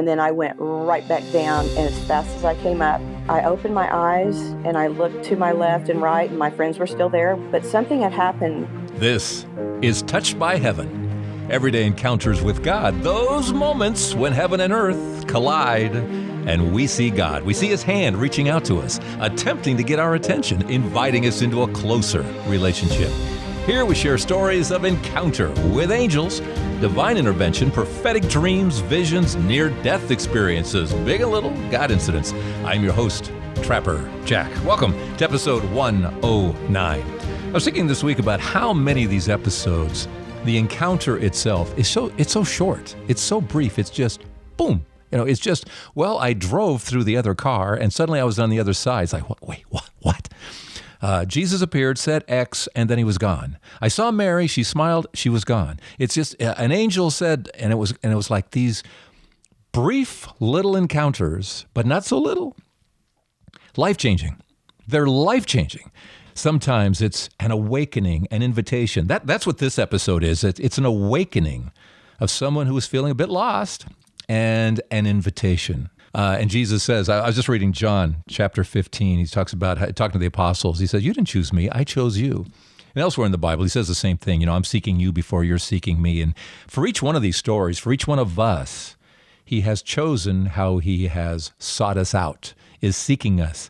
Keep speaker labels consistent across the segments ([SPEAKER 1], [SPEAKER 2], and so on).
[SPEAKER 1] And then I went right back down, and as fast as I came up, I opened my eyes and I looked to my left and right, and my friends were still there, but something had happened.
[SPEAKER 2] This is Touched by Heaven. Everyday encounters with God. Those moments when heaven and earth collide and we see God. We see His hand reaching out to us, attempting to get our attention, inviting us into a closer relationship. Here we share stories of encounter with angels, divine intervention, prophetic dreams, visions, near-death experiences, big and little God incidents. I'm your host, Trapper Jack. Welcome to episode 109. I was thinking this week about how many of these episodes, the encounter itself is so short. It's so brief. It's just boom. It's just, well, I drove through the other car and suddenly I was on the other side. It's like, wait, what? Jesus appeared, said X, and then he was gone. I saw Mary, she smiled, she was gone. It's just an angel said, and it was like these brief little encounters, but not so little. Life-changing. They're life-changing. Sometimes it's an awakening, an invitation. That's what this episode is. It's an awakening of someone who is feeling a bit lost and an invitation. And Jesus says, I was just reading John chapter 15. He talks about talking to the apostles. He says, you didn't choose me, I chose you. And elsewhere in the Bible, he says the same thing. I'm seeking you before you're seeking me. And for each one of these stories, for each one of us, he has chosen how he has sought us out, is seeking us,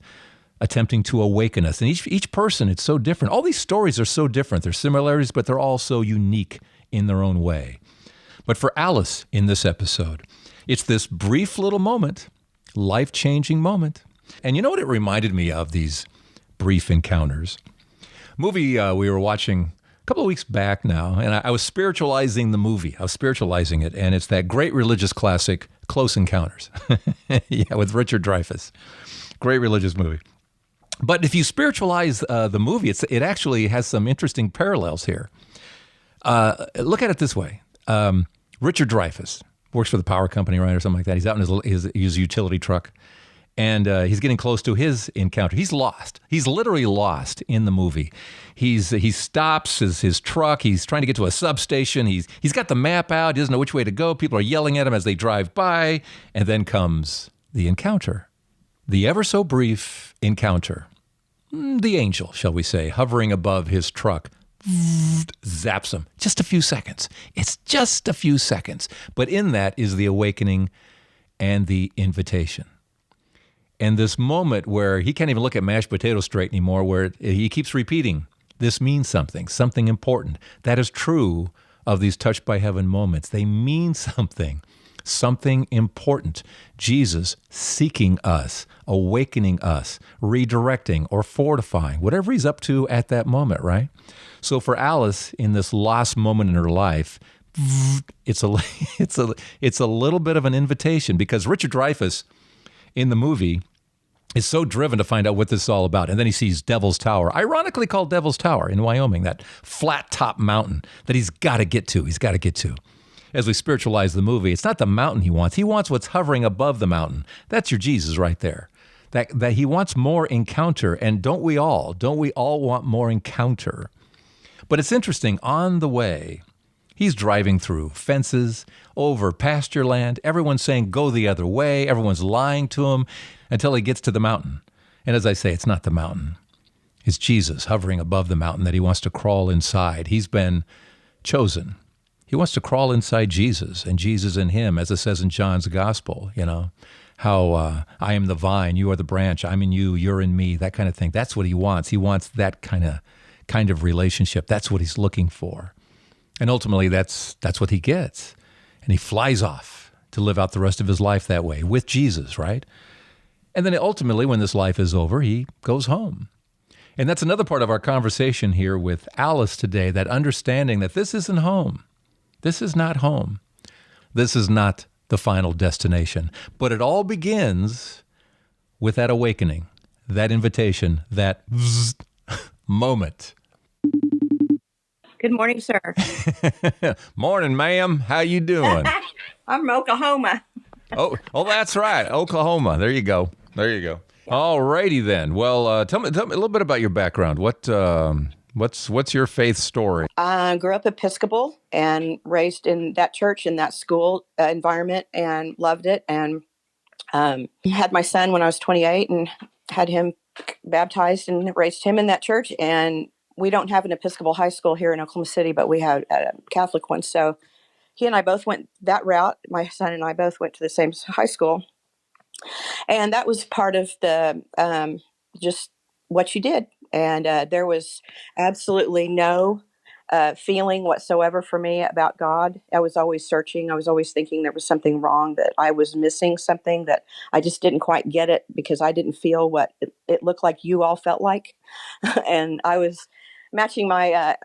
[SPEAKER 2] attempting to awaken us. And each person, it's so different. All these stories are so different. They're similarities, but they're all so unique in their own way. But for Alice in this episode, it's this brief little moment, life-changing moment. And you know what it reminded me of, these brief encounters? Movie we were watching a couple of weeks back now, and I was spiritualizing the movie. I was spiritualizing it, and it's that great religious classic, Close Encounters. Yeah, with Richard Dreyfuss. Great religious movie. But if you spiritualize the movie, it actually has some interesting parallels here. Look at it this way. Richard Dreyfuss works for the power company, right, or something like that. He's out in his utility truck, and he's getting close to his encounter. He's lost. He's literally lost in the movie. He stops his truck. He's trying to get to a substation. He's got the map out. He doesn't know which way to go. People are yelling at him as they drive by, and then comes the encounter. The ever so brief encounter. The angel, shall we say, hovering above his truck, zaps him. Just a few seconds. It's just a few seconds. But in that is the awakening and the invitation. And this moment where he can't even look at mashed potatoes straight anymore, where he keeps repeating, this means something important. That is true of these touched by heaven moments. They mean something important. Jesus seeking us, awakening us, redirecting or fortifying, whatever he's up to at that moment, right? So for Alice, in this last moment in her life, it's a little bit of an invitation, because Richard Dreyfuss in the movie is so driven to find out what this is all about. And then he sees Devil's Tower, ironically called Devil's Tower in Wyoming, that flat top mountain that he's got to get to. As we spiritualize the movie, it's not the mountain he wants. He wants what's hovering above the mountain. That's your Jesus right there. That he wants more encounter. And don't we all want more encounter? But it's interesting, on the way, he's driving through fences, over pasture land. Everyone's saying, go the other way. Everyone's lying to him until he gets to the mountain. And as I say, it's not the mountain. It's Jesus hovering above the mountain that he wants to crawl inside. He's been chosen. He wants to crawl inside Jesus, and Jesus in him, as it says in John's gospel, how I am the vine, you are the branch, I'm in you, you're in me, that kind of thing. That's what he wants. He wants that kind of relationship. That's what he's looking for. And ultimately, that's what he gets. And he flies off to live out the rest of his life that way, with Jesus, right? And then ultimately, when this life is over, he goes home. And that's another part of our conversation here with Alice today, that understanding that this isn't home. This is not home. This is not the final destination. But it all begins with that awakening, that invitation, that moment.
[SPEAKER 1] Good morning, sir.
[SPEAKER 2] Morning, ma'am. How you doing?
[SPEAKER 1] I'm from Oklahoma.
[SPEAKER 2] Oh, that's right. Oklahoma. There you go. All righty then. Well, tell me a little bit about your background. What What's your faith story?
[SPEAKER 1] I grew up Episcopal and raised in that church, in that school environment, and loved it. And had my son when I was 28 and had him baptized and raised him in that church. And we don't have an Episcopal high school here in Oklahoma City, but we have a Catholic one. So he and I both went that route. My son and I both went to the same high school. And that was part of the just what you did. And there was absolutely no feeling whatsoever for me about God. I was always searching. I was always thinking there was something wrong, that I was missing something, that I just didn't quite get it because I didn't feel what it looked like you all felt like. And I was matching my,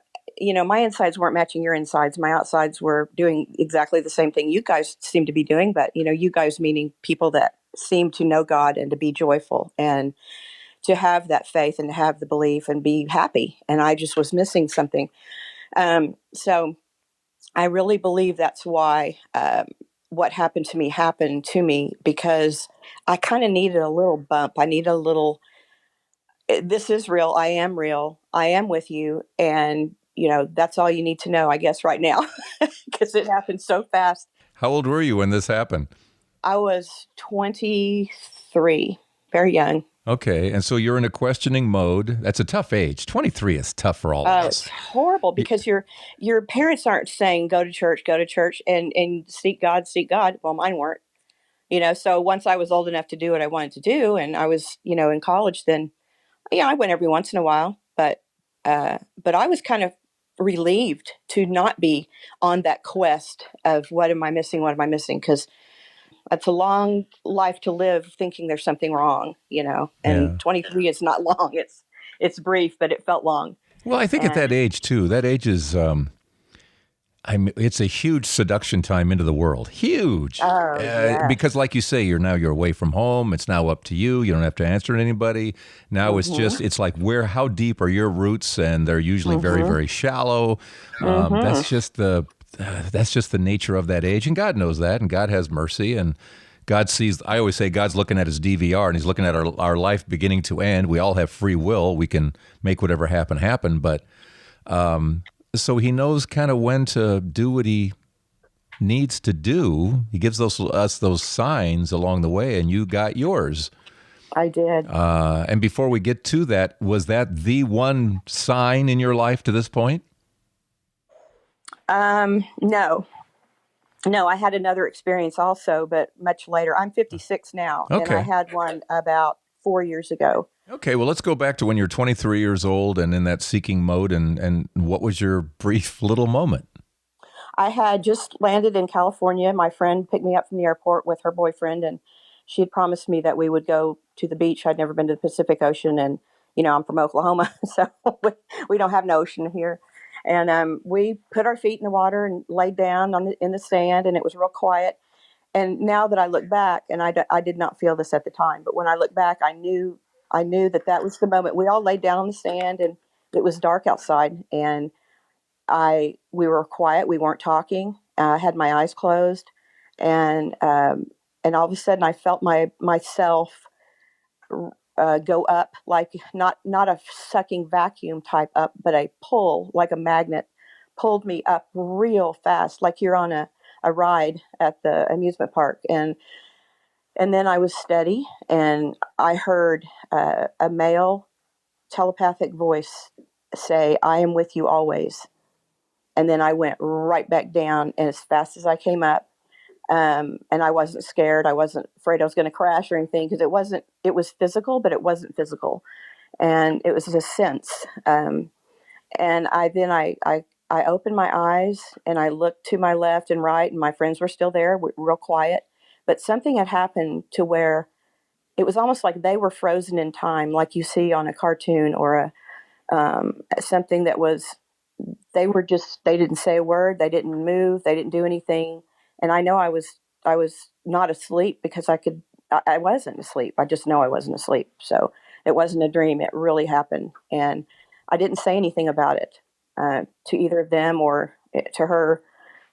[SPEAKER 1] my insides weren't matching your insides. My outsides were doing exactly the same thing you guys seem to be doing. But, you guys meaning people that seem to know God and to be joyful and to have that faith and to have the belief and be happy. And I just was missing something. So I really believe that's why what happened to me, because I kind of needed a little bump. I need a little, this is real. I am real. I am with you. And, that's all you need to know, I guess, right now, because it happened so fast.
[SPEAKER 2] How old were you when this happened?
[SPEAKER 1] I was 23, very young.
[SPEAKER 2] Okay, and so you're in a questioning mode. That's a tough age. 23 is tough for all of us.
[SPEAKER 1] It's horrible because your parents aren't saying go to church, and seek God, seek God. Well, mine weren't. So once I was old enough to do what I wanted to do, and I was, in college, then I went every once in a while, but I was kind of relieved to not be on that quest of what am I missing, because it's a long life to live thinking there's something wrong, and
[SPEAKER 2] Yeah.
[SPEAKER 1] 23 is not long. It's brief, but it felt long.
[SPEAKER 2] Well, I think at that age too. That age is, it's a huge seduction time into the world. Huge.
[SPEAKER 1] Oh, yeah.
[SPEAKER 2] Because, like you say, you're away from home. It's now up to you. You don't have to answer to anybody. Now it's like how deep are your roots, and they're usually very, very shallow. That's just the nature of that age, and God knows that, and God has mercy, and God sees. I always say God's looking at his DVR, and he's looking at our life beginning to end. We all have free will. We can make whatever happen, but so he knows kind of when to do what he needs to do. He gives us those signs along the way, and you got yours.
[SPEAKER 1] I did.
[SPEAKER 2] And before we get to that, was that the one sign in your life to this point?
[SPEAKER 1] No, I had another experience also, but much later. I'm 56 now,
[SPEAKER 2] Okay.
[SPEAKER 1] And I had one about 4 years ago.
[SPEAKER 2] Okay, well, let's go back to when you're 23 years old and in that seeking mode, and what was your brief little moment?
[SPEAKER 1] I had just landed in California. My friend picked me up from the airport with her boyfriend, and she had promised me that we would go to the beach. I'd never been to the Pacific Ocean, and, I'm from Oklahoma, so we don't have an ocean here. And we put our feet in the water and laid down in the sand, and it was real quiet. And now that I look back, and I did not feel this at the time, but when I look back, I knew that was the moment. We all laid down on the sand, and it was dark outside, and we were quiet. We weren't talking. I had my eyes closed, and all of a sudden, I felt myself go up, like not a sucking vacuum type up, but a pull, like a magnet, pulled me up real fast, like you're on a ride at the amusement park. And then I was steady, and I heard a male telepathic voice say, "I am with you always." And then I went right back down, and as fast as I came up, and I wasn't scared. I wasn't afraid I was going to crash or anything, because it was physical, but it wasn't physical. And it was a sense. And I opened my eyes, and I looked to my left and right, and my friends were still there, real quiet. But something had happened to where it was almost like they were frozen in time, like you see on a cartoon or something that was, they didn't say a word. They didn't move. They didn't do anything. And I know I was not asleep, because I wasn't asleep. I just know I wasn't asleep. So it wasn't a dream. It really happened. And I didn't say anything about it to either of them or to her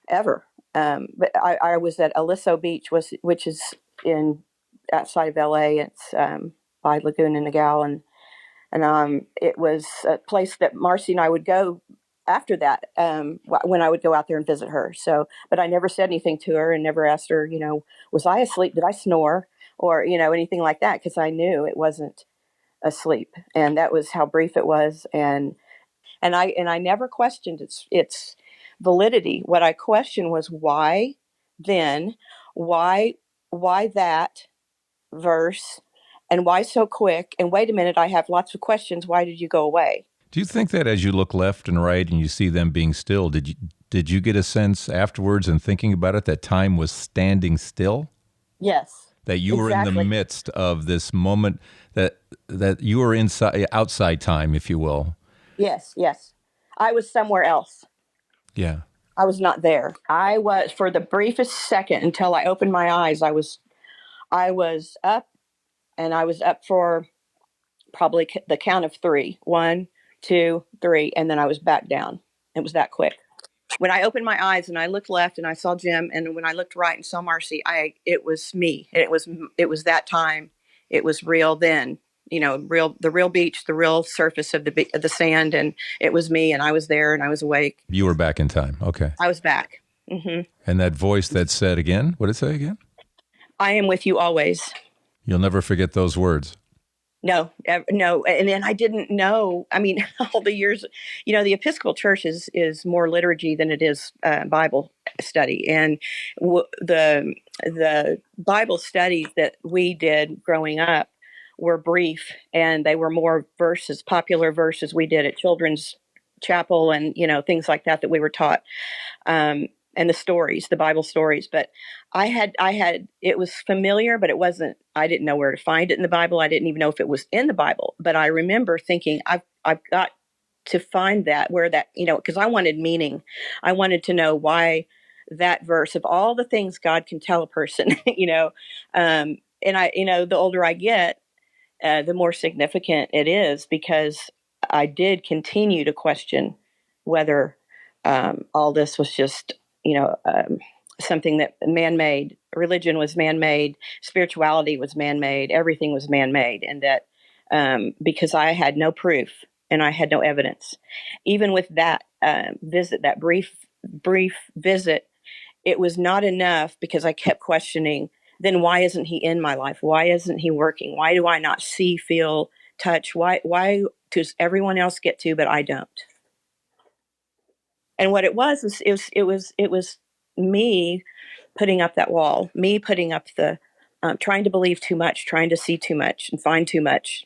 [SPEAKER 1] ever. But I was at Aliso Beach, which is outside of LA. It's by Laguna Niguel, And it was a place that Marcy and I would go after that, when I would go out there and visit her. So, but I never said anything to her and never asked her, was I asleep? Did I snore? Or, anything like that, because I knew it wasn't asleep. And that was how brief it was. And I never questioned its validity. What I questioned was why then, why that verse, and why so quick? And wait a minute, I have lots of questions. Why did you go away?
[SPEAKER 2] Do you think that as you look left and right and you see them being still, did you get a sense afterwards and thinking about it that time was standing still?
[SPEAKER 1] Yes.
[SPEAKER 2] That you were in the midst of this moment, that you were outside time, if you will.
[SPEAKER 1] Yes. I was somewhere else.
[SPEAKER 2] Yeah.
[SPEAKER 1] I was not there. I was, for the briefest second until I opened my eyes, I was up, and I was up for probably the count of 3. 1, 2, 3, and then I was back down. It was that quick. When I opened my eyes and I looked left and I saw Jim, and when I looked right and saw Marcy, it was me. It was that time. It was real then. The real beach, the real surface of the sand, and it was me, and I was there, and I was awake.
[SPEAKER 2] You were back in time. Okay.
[SPEAKER 1] I was back. Mm-hmm.
[SPEAKER 2] And that voice that said again, what did it say again?
[SPEAKER 1] I am with you always.
[SPEAKER 2] You'll never forget those words.
[SPEAKER 1] No. And then I didn't know. I mean, all the years, the Episcopal Church is more liturgy than it is Bible study. And the Bible studies that we did growing up were brief, and they were more verses, popular verses we did at children's chapel, and things like that we were taught, and the Bible stories. But I had it was familiar, but it wasn't. I didn't know where to find it in the Bible. I didn't even know if it was in the Bible. But I remember thinking, I've got to find that, where that, because I wanted meaning. I wanted to know why that verse, of all the things God can tell a person, and the older I get, the more significant it is, because I did continue to question whether all this was just, something that man-made. Religion was man-made, spirituality was man-made, everything was man-made, and that because I had no proof and I had no evidence, even with that visit, that brief visit, it was not enough, because I kept questioning. Then why isn't he in my life? Why isn't he working? Why do I not see, feel, touch? Why does everyone else get to, but I don't? And what it was me putting up that wall, me putting up the trying to believe too much, trying to see too much and find too much.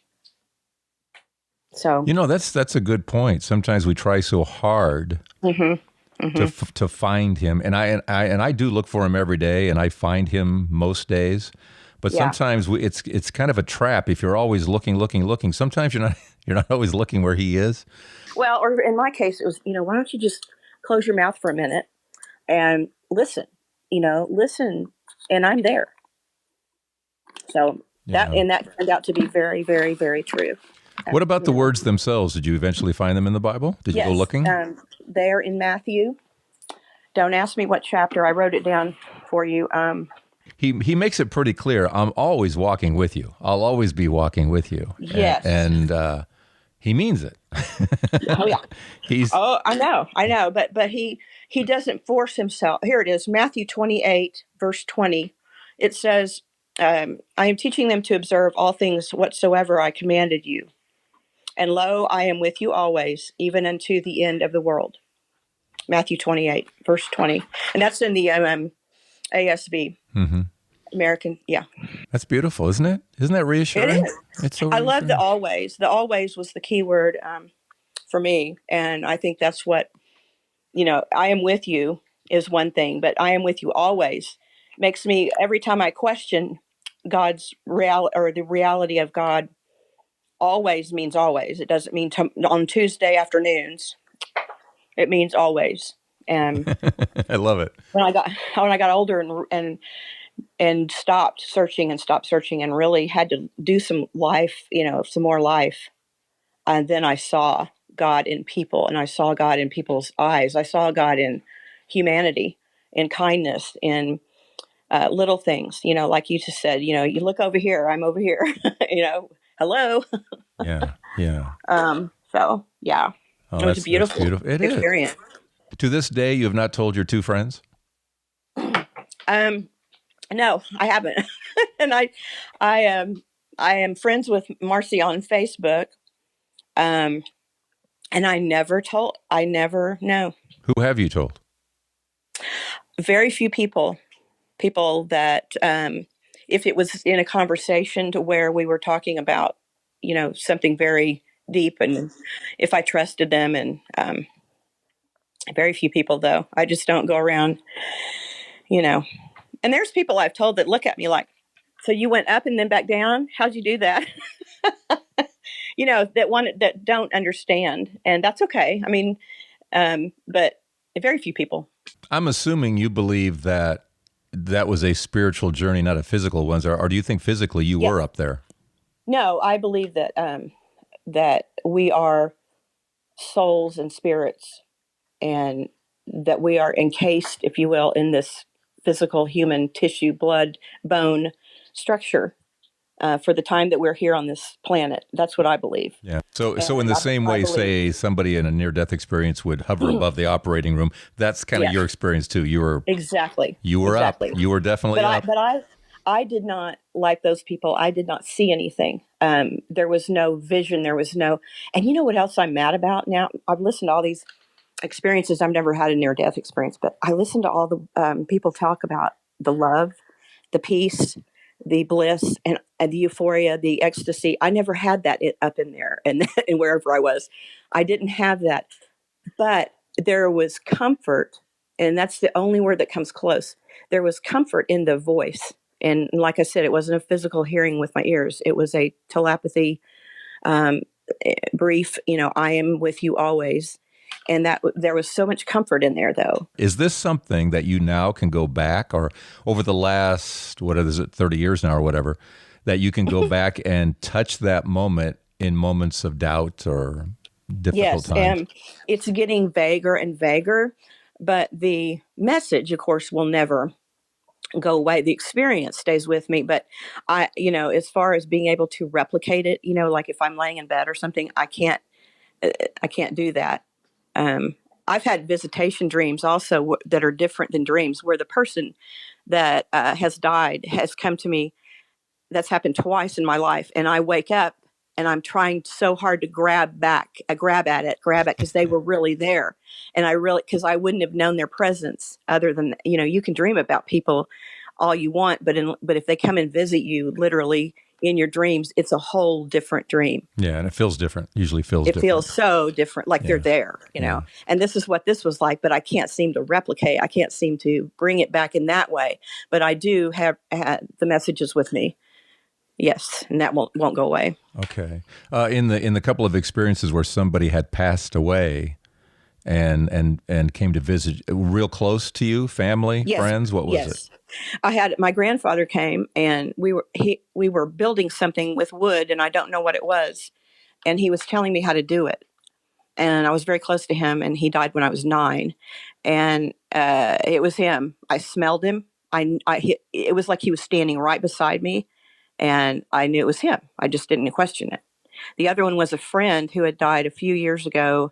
[SPEAKER 1] So
[SPEAKER 2] that's a good point. Sometimes we try so hard to find him, and I do look for him every day, and I find him most days. But sometimes it's kind of a trap if you're always looking. Sometimes you're not always looking where he is.
[SPEAKER 1] Well, or in my case, it was, why don't you just close your mouth for a minute and listen, and I'm there. So that turned out to be very, very, very true.
[SPEAKER 2] What about the words themselves? Did you eventually find them in the Bible? Did you go looking?
[SPEAKER 1] They're in Matthew. Don't ask me what chapter. I wrote it down for you.
[SPEAKER 2] He makes it pretty clear. I'm always walking with you. I'll always be walking with you.
[SPEAKER 1] Yes.
[SPEAKER 2] And he means it.
[SPEAKER 1] Oh yeah. I know. But he doesn't force himself. Here it is, Matthew 28, verse 20. It says, I am teaching them to observe all things whatsoever I commanded you. And lo, I am with you always, even unto the end of the world. Matthew 28, verse 20. And that's in the ASV. Mm-hmm. American, yeah.
[SPEAKER 2] That's beautiful, isn't it? Isn't that reassuring?
[SPEAKER 1] It is.
[SPEAKER 2] It's so
[SPEAKER 1] I love the always. The always was the key word for me. And I think that's what, I am with you is one thing, but I am with you always makes me, every time I question God's the reality of God, always means always. It doesn't mean on Tuesday afternoons. It means always. And
[SPEAKER 2] I love it.
[SPEAKER 1] When I got older and stopped searching and really had to do some life, some more life. And then I saw God in people, and I saw God in people's eyes. I saw God in humanity, in kindness, in little things, like you just said, you look over here, I'm over here, hello.
[SPEAKER 2] Yeah. Yeah.
[SPEAKER 1] So yeah,
[SPEAKER 2] Oh,
[SPEAKER 1] it was a
[SPEAKER 2] that's
[SPEAKER 1] beautiful
[SPEAKER 2] beautiful. It is.
[SPEAKER 1] experience.
[SPEAKER 2] To this day, you have not told your two friends?
[SPEAKER 1] Um, no, I haven't, and I I am friends with Marcy on Facebook. Um, and I never know.
[SPEAKER 2] Who have you told?
[SPEAKER 1] Very few people that, if it was in a conversation to where we were talking about, something very deep, and if I trusted them, and very few people though. I just don't go around, you know. And there's people I've told that look at me like, so you went up and then back down? How'd you do that? That don't understand, and that's okay. I mean, but very few people.
[SPEAKER 2] I'm assuming you believe that that was a spiritual journey, not a physical one, or do you think physically you
[SPEAKER 1] Yeah.
[SPEAKER 2] were up there?
[SPEAKER 1] No, I believe that we are souls and spirits, and that we are encased, if you will, in this physical human tissue, blood, bone structure, for the time that we're here on this planet. That's what I believe.
[SPEAKER 2] Yeah. So in
[SPEAKER 1] And
[SPEAKER 2] the same
[SPEAKER 1] I
[SPEAKER 2] way,
[SPEAKER 1] believe,
[SPEAKER 2] say somebody in a near-death experience would hover above the operating room. That's kind of
[SPEAKER 1] yes,
[SPEAKER 2] your experience too.
[SPEAKER 1] exactly,
[SPEAKER 2] You were up.
[SPEAKER 1] exactly.
[SPEAKER 2] You were definitely
[SPEAKER 1] But
[SPEAKER 2] up.
[SPEAKER 1] I did not, like those people. I did not see anything. There was no vision. There was no. And you know what else I'm mad about now? I've listened to all these experiences. I've never had a near death experience, but I listen to all the people talk about the love, the peace, the bliss, and the euphoria, the ecstasy. I never had that up in there, and and wherever I was, I didn't have that. But there was comfort, and that's the only word that comes close. There was comfort in the voice. And like I said, it wasn't a physical hearing with my ears. It was a telepathy, um, brief, I am with you always. And that there was so much comfort in there, though.
[SPEAKER 2] Is this something that you now can go back, or over the last, what is it, 30 years now or whatever, that you can go back and touch that moment in moments of doubt or difficult
[SPEAKER 1] Yes,
[SPEAKER 2] times?
[SPEAKER 1] it's getting vaguer and vaguer, but the message, of course, will never go away. The experience stays with me, but as far as being able to replicate it, like if I'm laying in bed or something, I can't do that. Um, I've had visitation dreams also that are different than dreams, where the person that has died has come to me. That's happened twice in my life, and I wake up and I'm trying so hard to grab at it, because they were really there, and because I wouldn't have known their presence other than, you can dream about people all you want, but if they come and visit you literally in your dreams, it's a whole different dream.
[SPEAKER 2] Yeah, and it feels different. Usually feels
[SPEAKER 1] It
[SPEAKER 2] different.
[SPEAKER 1] feels so different, like they're
[SPEAKER 2] Yeah.
[SPEAKER 1] there,
[SPEAKER 2] Yeah.
[SPEAKER 1] And this is what this was like, but I can't seem to replicate. I can't seem to bring it back in that way. But I do have the messages with me. Yes, and that won't go away.
[SPEAKER 2] Okay. In the couple of experiences where somebody had passed away and came to visit, real close to you, family,
[SPEAKER 1] Yes,
[SPEAKER 2] friends, what was it?
[SPEAKER 1] yes. I had my grandfather came, and we were building something with wood, and I don't know what it was, and he was telling me how to do it. And I was very close to him, and he died when I was 9. And it was him. I smelled him. It was like he was standing right beside me, and I knew it was him. I just didn't question it. The other one was a friend who had died a few years ago,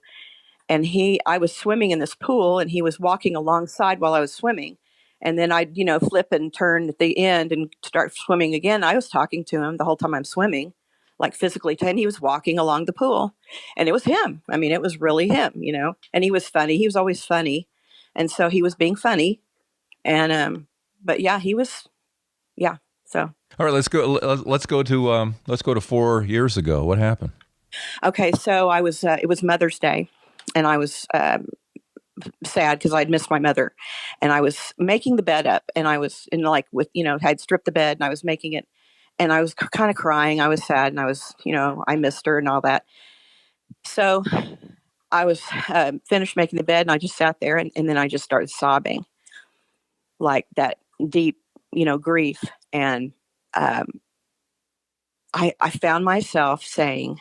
[SPEAKER 1] and I was swimming in this pool, and he was walking alongside while I was swimming. And then I'd, flip and turn at the end and start swimming again. I was talking to him the whole time I'm swimming, like physically, and he was walking along the pool, and it was him. I mean, it was really him, and he was funny. He was always funny. And so he was being funny. And, but yeah, he was, yeah. So,
[SPEAKER 2] All right, let's go. Let's go to 4 years ago. What happened?
[SPEAKER 1] okay. So it was Mother's Day, and I was, sad because I'd missed my mother, and I was making the bed up, and I was in, like, with, I'd stripped the bed, and I was making it, and I was kind of crying. I was sad, and I was, I missed her and all that. So I was finished making the bed, and I just sat there, and then I just started sobbing, like that deep, grief. And um, I found myself saying,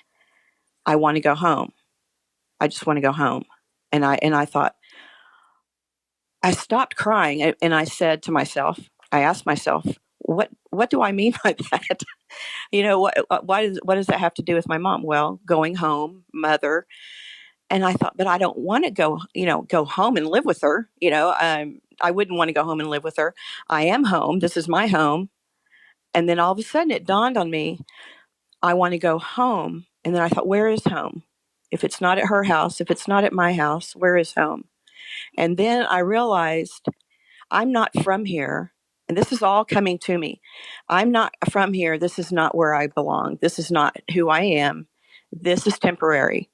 [SPEAKER 1] I want to go home. I just want to go home. And I thought, I stopped crying, and I said to myself, I asked myself, what do I mean by that? What does that have to do with my mom? Well, going home, mother. And I thought, but I don't want to go home and live with her. I wouldn't want to go home and live with her. I am home. This is my home. And then all of a sudden it dawned on me, I want to go home. And then I thought, where is home? If it's not at her house, if it's not at my house, where is home? And then I realized I'm not from here. And this is all coming to me. I'm not from here. This is not where I belong. This is not who I am. This is temporary.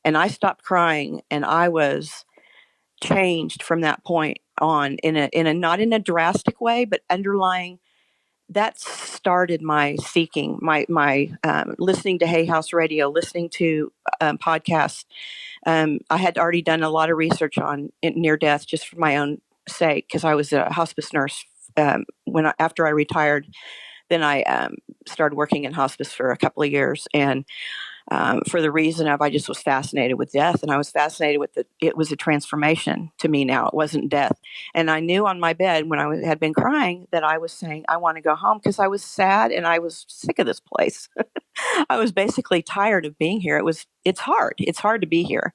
[SPEAKER 1] And I stopped crying, and I was changed from that point on in a not in a drastic way, but underlying. That started my seeking, my listening to Hay House Radio, listening to podcasts. I had already done a lot of research on near death just for my own sake, because I was a hospice nurse after I retired. Then I started working in hospice for a couple of years, and for the reason of I just was fascinated with death, and I was fascinated with it was a transformation to me now. It wasn't death. And I knew on my bed when I had been crying that I was saying, I want to go home, because I was sad and I was sick of this place. I was basically tired of being here. It's hard. It's hard to be here.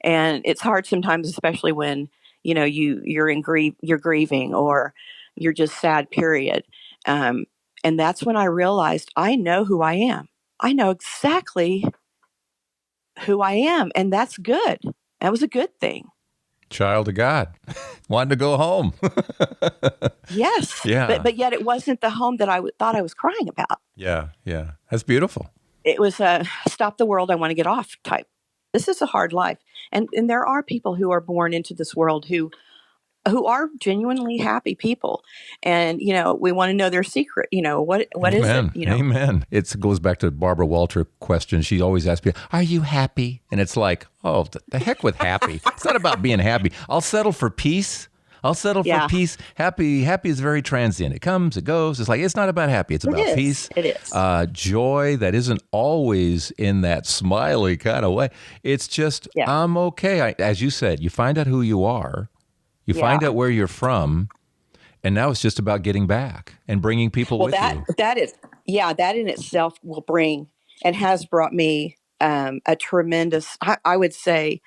[SPEAKER 1] And it's hard sometimes, especially when, you're grieving, or you're just sad, period. And that's when I realized I know who I am. I know exactly who I am, and that's good. That was a good thing.
[SPEAKER 2] Child of God, wanted to go home.
[SPEAKER 1] Yes.
[SPEAKER 2] Yeah.
[SPEAKER 1] But yet it wasn't the home that I thought I was crying about.
[SPEAKER 2] Yeah. Yeah. That's beautiful.
[SPEAKER 1] It was a stop the world, I want to get off type. This is a hard life. And there are people who are born into this world who are genuinely happy people. And, we want to know their secret. What is it?
[SPEAKER 2] Amen. It goes back to Barbara Walter question. She always asks me, are you happy? And it's like, oh, the heck with happy. It's not about being happy. I'll settle for peace. For peace. Happy is very transient. It comes, it goes. It's not about happy. It's about peace.
[SPEAKER 1] It is.
[SPEAKER 2] Joy that isn't always in that smiley kind of way. It's just, I'm okay. As you said, you find out who you are. You find out where you're from, and now it's just about getting back and bringing people with you.
[SPEAKER 1] That in itself will bring and has brought me a tremendous, I would say,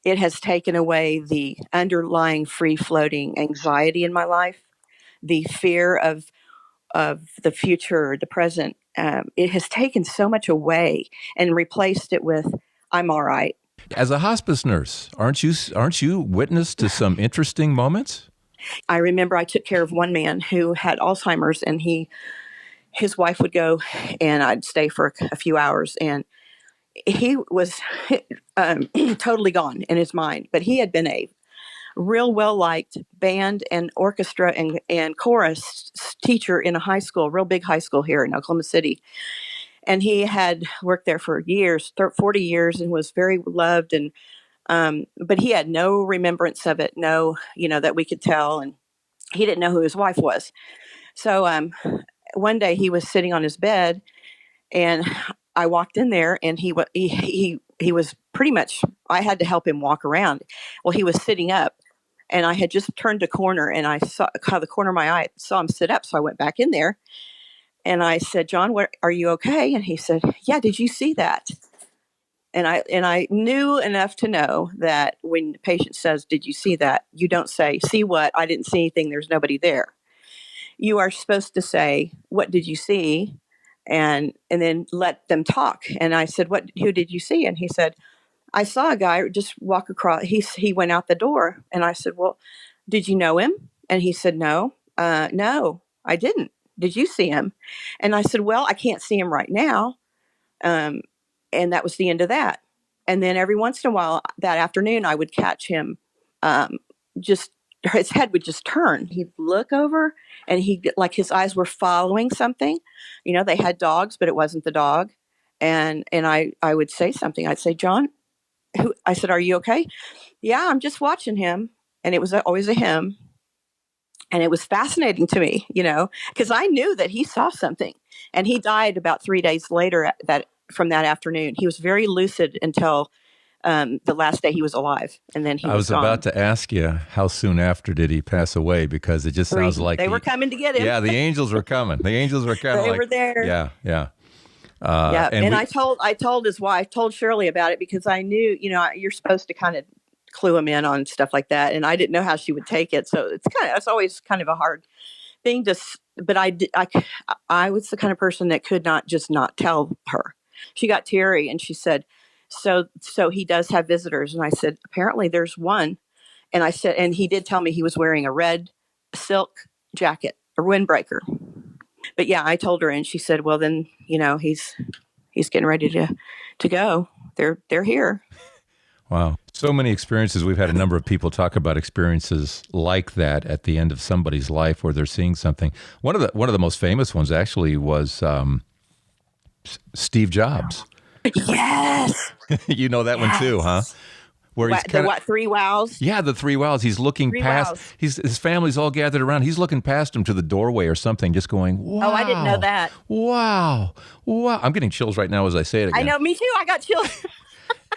[SPEAKER 1] it has taken away the underlying free-floating anxiety in my life, the fear of the future, the present. It has taken so much away and replaced it with, I'm all right.
[SPEAKER 2] As a hospice nurse, aren't you witness to some interesting moments?
[SPEAKER 1] I remember I took care of one man who had Alzheimer's, and his wife would go, and I'd stay for a few hours, and he was totally gone in his mind. But he had been a real well-liked band and orchestra and chorus teacher in a high school, real big high school here in Oklahoma City. And he had worked there for years, 40 years, and was very loved. And but he had no remembrance of it, that we could tell. And he didn't know who his wife was. So one day he was sitting on his bed, and I walked in there, and he was pretty much, I had to help him walk around. Well, he was sitting up, and I had just turned a corner, and I saw the corner of my eye, saw him sit up. So I went back in there. And I said, John, are you okay? And he said, yeah, did you see that? And I knew enough to know that when the patient says, did you see that? You don't say, see what? I didn't see anything. There's nobody there. You are supposed to say, what did you see? And then let them talk. And I said, who did you see? And he said, I saw a guy just walk across. He went out the door. And I said, well, did you know him? And he said, no, I didn't. Did you see him? And I said, well, I can't see him right now. And that was the end of that. And then every once in a while that afternoon, I would catch him, just his head would just turn. He'd look over, and his eyes were following something. They had dogs, but it wasn't the dog. And I would say something. I'd say, John, I said, are you okay? Yeah, I'm just watching him. And it was always a him. And it was fascinating to me, because I knew that he saw something. And he died about 3 days later from that afternoon. He was very lucid until the last day he was alive, and then he
[SPEAKER 2] I
[SPEAKER 1] was
[SPEAKER 2] was about
[SPEAKER 1] gone.
[SPEAKER 2] to ask you, how soon after did he pass away? Because it just sounds like
[SPEAKER 1] They were coming to get him.
[SPEAKER 2] yeah, the angels were coming. The angels were kind of
[SPEAKER 1] They
[SPEAKER 2] like,
[SPEAKER 1] were there.
[SPEAKER 2] yeah, yeah.
[SPEAKER 1] Yeah,
[SPEAKER 2] And
[SPEAKER 1] and
[SPEAKER 2] we,
[SPEAKER 1] I told his wife, told Shirley about it because I knew, you're supposed to kind of clue him in on stuff like that, and I didn't know how she would take it. So it's always kind of a hard thing to. But I was the kind of person that could not just not tell her. She got teary and she said, "So he does have visitors," and I said, "Apparently there's one," and I said, and he did tell me he was wearing a red silk jacket, a windbreaker. But yeah, I told her, and she said, "Well, then he's getting ready to go. They're here."
[SPEAKER 2] wow. So many experiences. We've had a number of people talk about experiences like that at the end of somebody's life where they're seeing something. One of the most famous ones actually was Steve Jobs.
[SPEAKER 1] Yes.
[SPEAKER 2] You know that one too, huh?
[SPEAKER 1] Yes.
[SPEAKER 2] Where he's
[SPEAKER 1] The what? Three wows.
[SPEAKER 2] yeah, the three wows. He's looking
[SPEAKER 1] Three
[SPEAKER 2] past.
[SPEAKER 1] wows.
[SPEAKER 2] His family's all gathered around. He's looking past him to the doorway or something, just going, "Wow!"
[SPEAKER 1] Oh, I didn't know that.
[SPEAKER 2] Wow, wow! I'm getting chills right now as I say it again.
[SPEAKER 1] I know. Me too. I got chills.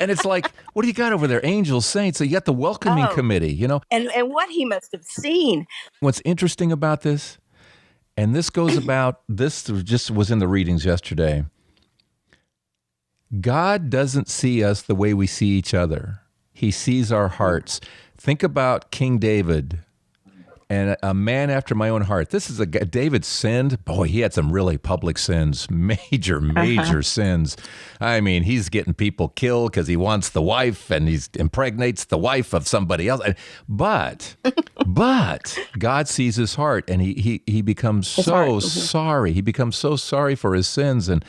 [SPEAKER 2] And it's like, what do you got over there? Angels, saints. You got the welcoming
[SPEAKER 1] Oh.
[SPEAKER 2] committee. You know
[SPEAKER 1] And what he must have seen.
[SPEAKER 2] what's interesting about this, and this goes about this just was in the readings yesterday. God doesn't see us the way we see each other. He sees our hearts. Think about King David and a man after my own heart. This is David sinned. Boy, he had some really public sins, major sins. I mean, he's getting people killed because he wants the wife and he impregnates the wife of somebody else. But God sees his heart and he becomes so sorry. He becomes so sorry for his sins. And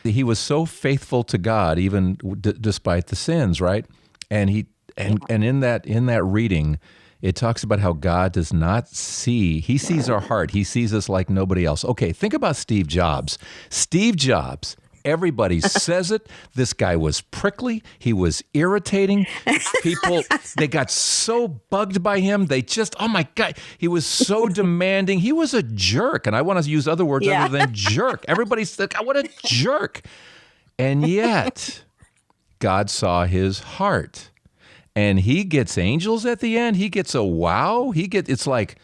[SPEAKER 2] he was so faithful to God, even despite the sins, right? And in that reading, it talks about how God does not see. He sees our heart. He sees us like nobody else. Okay, think about Steve Jobs. Steve Jobs, everybody says it. This guy was prickly. He was irritating. People, they got so bugged by him. They just, oh my God, he was so demanding. He was a jerk. And I want to use other words other than jerk. Everybody's like, what a jerk. And yet, God saw his heart. And he gets angels at the end. He gets a wow. It's like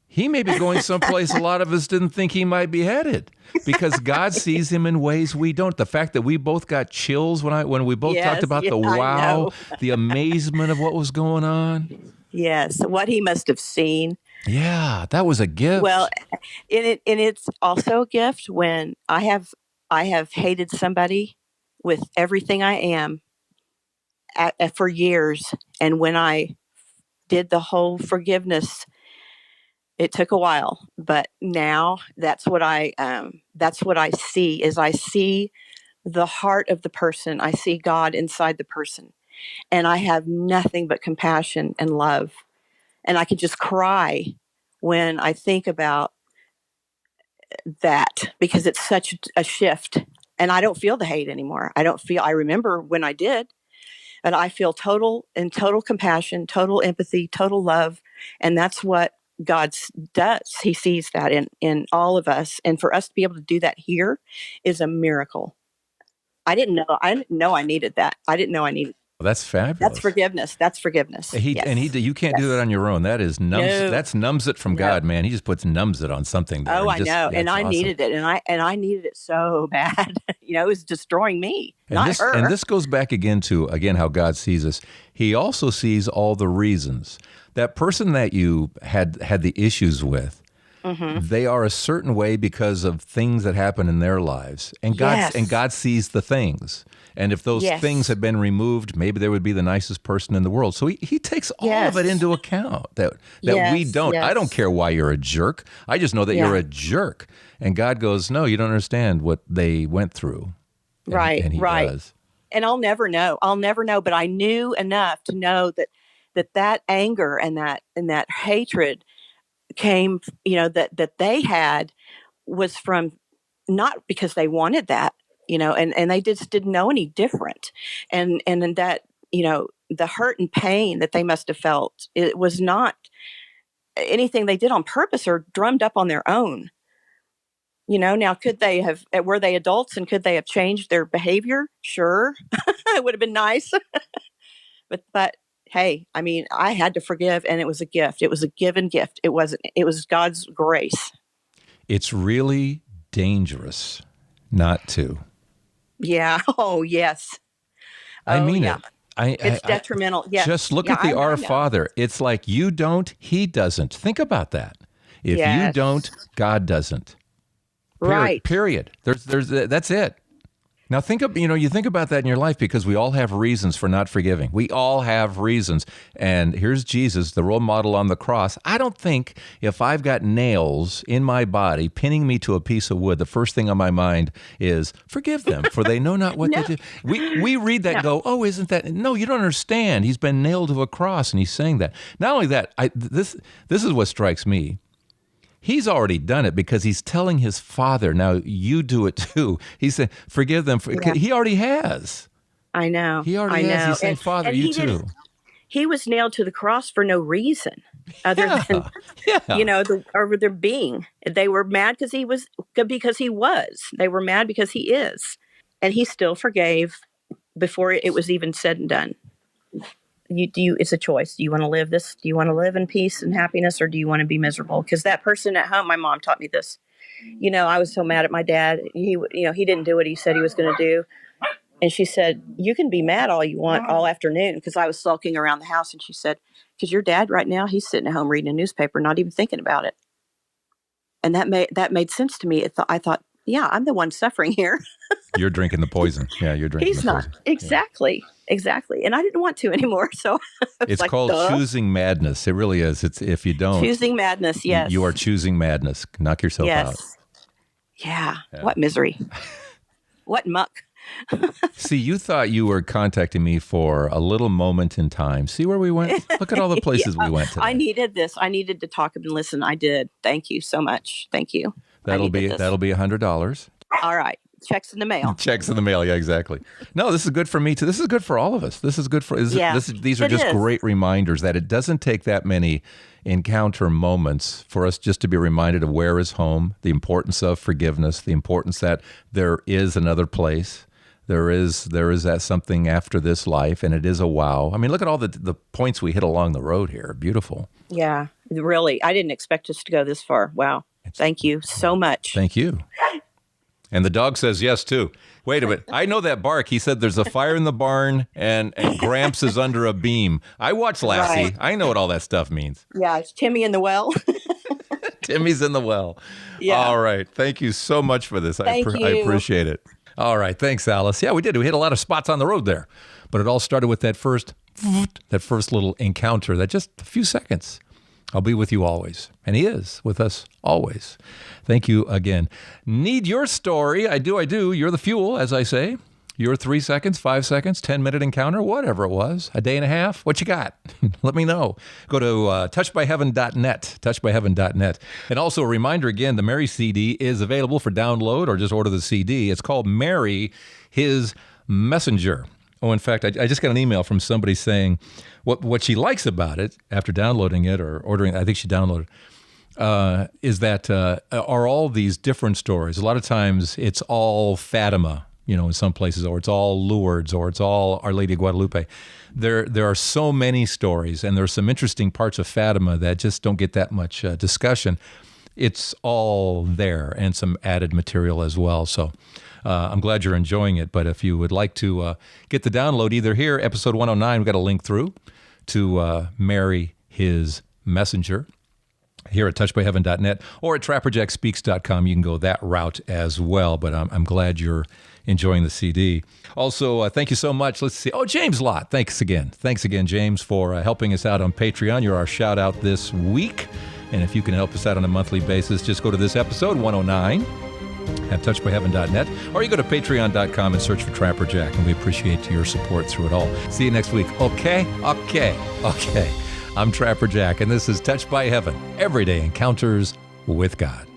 [SPEAKER 2] he may be going someplace a lot of us didn't think he might be headed because God sees him in ways we don't. The fact that we both got chills when we both talked about the wow, the amazement of what was going on.
[SPEAKER 1] Yes, what he must have seen.
[SPEAKER 2] Yeah, that was a gift.
[SPEAKER 1] Well, and it's also a gift when I have hated somebody with everything I am for years, and when I did the whole forgiveness, it took a while, but now that's what I see is I see the heart of the person. I see God inside the person, and I have nothing but compassion and love, and I could just cry when I think about that because it's such a shift, and I don't feel the hate anymore. I remember when I did. And I feel total compassion, total empathy, total love. And that's what God does. He sees that in all of us. And for us to be able to do that here is a miracle. I didn't know I needed that. I didn't know I needed.
[SPEAKER 2] That's fabulous.
[SPEAKER 1] That's forgiveness. That's forgiveness.
[SPEAKER 2] You can't do that on your own. That is that's numbs it from God, man. He just puts numbs it on something there.
[SPEAKER 1] Oh, I know. And I
[SPEAKER 2] awesome.
[SPEAKER 1] needed it. And I needed it so bad. It was destroying me, not her.
[SPEAKER 2] And this goes back again to how God sees us. He also sees all the reasons. That person that you had the issues with, they are a certain way because of things that happen in their lives. And God sees the things. And if those things had been removed, maybe they would be the nicest person in the world. So he takes all of it into account that we don't. I don't care why you're a jerk. I just know that you're a jerk. And God goes, no, you don't understand what they went through. And he does.
[SPEAKER 1] And I'll never know. But I knew enough to know that anger and that hatred came, that they had was from not because they wanted that. And they just didn't know any different. And that, the hurt and pain that they must have felt, it was not anything they did on purpose or drummed up on their own. Now were they adults and could they have changed their behavior? Sure. It would have been nice. But hey, I mean, I had to forgive, and it was a gift. It was a given gift. It wasn't. It was God's grace.
[SPEAKER 2] It's really dangerous not to.
[SPEAKER 1] Yeah. Oh, yes.
[SPEAKER 2] I
[SPEAKER 1] Oh,
[SPEAKER 2] mean
[SPEAKER 1] yeah.
[SPEAKER 2] it.
[SPEAKER 1] It's detrimental. Yes.
[SPEAKER 2] Just look
[SPEAKER 1] Yeah,
[SPEAKER 2] at the
[SPEAKER 1] I
[SPEAKER 2] Our
[SPEAKER 1] know.
[SPEAKER 2] Father. It's like you don't, he doesn't. Think about that. If you
[SPEAKER 1] Yes.
[SPEAKER 2] don't, God doesn't.
[SPEAKER 1] Right.
[SPEAKER 2] Period. That's it. Now you think about that in your life because we all have reasons for not forgiving. We all have reasons. And here's Jesus, the role model on the cross. I don't think if I've got nails in my body pinning me to a piece of wood, the first thing on my mind is forgive them for they know not what
[SPEAKER 1] No.
[SPEAKER 2] they do. We read that and go, oh, isn't that? No, you don't understand. He's been nailed to a cross and he's saying that. Not only that, this is what strikes me. He's already done it because he's telling his Father, now you do it too. He said, forgive them.
[SPEAKER 1] Yeah.
[SPEAKER 2] He already has.
[SPEAKER 1] I know.
[SPEAKER 2] He already has. He's saying, Father,
[SPEAKER 1] and
[SPEAKER 2] you too.
[SPEAKER 1] He was nailed to the cross for no reason other than,
[SPEAKER 2] Yeah.
[SPEAKER 1] over their being. They were mad because he was. They were mad because he is. And he still forgave before it was even said and done. It's a choice. Do you want to live this? Do you want to live in peace and happiness, or do you want to be miserable? Because that person at home, my mom taught me this. I was so mad at my dad. He didn't do what he said he was going to do. And she said, you can be mad all you want all afternoon, because I was sulking around the house. And she said, because your dad right now, he's sitting at home reading a newspaper, not even thinking about it. And that made sense to me. I thought, yeah, I'm the one suffering here.
[SPEAKER 2] You're drinking the poison. Yeah, you're drinking
[SPEAKER 1] He's
[SPEAKER 2] the
[SPEAKER 1] not.
[SPEAKER 2] poison.
[SPEAKER 1] Exactly. And I didn't want to anymore. So
[SPEAKER 2] It's
[SPEAKER 1] like,
[SPEAKER 2] called choosing madness. It really is. It's if you don't.
[SPEAKER 1] Choosing madness, yes.
[SPEAKER 2] You are choosing madness. Knock yourself out.
[SPEAKER 1] Yeah. What misery. What muck.
[SPEAKER 2] See, you thought you were contacting me for a little moment in time. See where we went? Look at all the places we went today.
[SPEAKER 1] I needed this. I needed to talk and listen. I did. Thank you so much. Thank you.
[SPEAKER 2] That'll be $100.
[SPEAKER 1] All right. Checks in the mail.
[SPEAKER 2] Checks in the mail. Yeah, exactly. No, this is good for me too. This is good for all of us. This is good for. These are just great reminders that it doesn't take that many encounter moments for us just to be reminded of where is home, the importance of forgiveness, the importance that there is another place. There is that something after this life, and it is a wow. I mean, look at all the points we hit along the road here. Beautiful.
[SPEAKER 1] Yeah, really. I didn't expect us to go this far. Wow. Thank you so much.
[SPEAKER 2] Thank you. And the dog says yes, too. Wait a minute. I know that bark. He said there's a fire in the barn and Gramps is under a beam. I watched Lassie.
[SPEAKER 1] Right.
[SPEAKER 2] I know what all that stuff means.
[SPEAKER 1] Yeah, it's Timmy in the well.
[SPEAKER 2] Timmy's in the well.
[SPEAKER 1] Yeah.
[SPEAKER 2] All right. Thank you so much for this.
[SPEAKER 1] Thank you.
[SPEAKER 2] I appreciate it. All right. Thanks, Alice. Yeah, we did. We hit a lot of spots on the road there. But it all started with that first little encounter, that just a few seconds. I'll be with you always. And he is with us always. Thank you again. Need your story. I do. You're the fuel, as I say. Your 3 seconds, 5 seconds, 10-minute encounter, whatever it was, a day and a half. What you got? Let me know. Go to touchedbyheaven.net, touchedbyheaven.net. And also a reminder again, the Mary CD is available for download or just order the CD. It's called Mary, His Messenger. Oh, in fact, I just got an email from somebody saying what she likes about it after downloading it or ordering. I think she downloaded it. Is that are all these different stories. A lot of times it's all Fatima, in some places, or it's all Lourdes, or it's all Our Lady of Guadalupe. There are so many stories, and there are some interesting parts of Fatima that just don't get that much discussion. It's all there, and some added material as well. So I'm glad you're enjoying it. But if you would like to get the download, either here, episode 109, we've got a link through to Mary, His Messenger, here at touchedbyheaven.net, or at trapperjackspeaks.com. You can go that route as well. But I'm glad you're enjoying the CD. Also, thank you so much. Let's see. Oh, James Lott. Thanks again. Thanks again, James, for helping us out on Patreon. You're our shout out this week. And if you can help us out on a monthly basis, just go to this episode, 109, at touchedbyheaven.net, or you go to patreon.com and search for Trapper Jack, and we appreciate your support through it all. See you next week. Okay. I'm Trapper Jack, and this is Touched by Heaven, Everyday Encounters with God.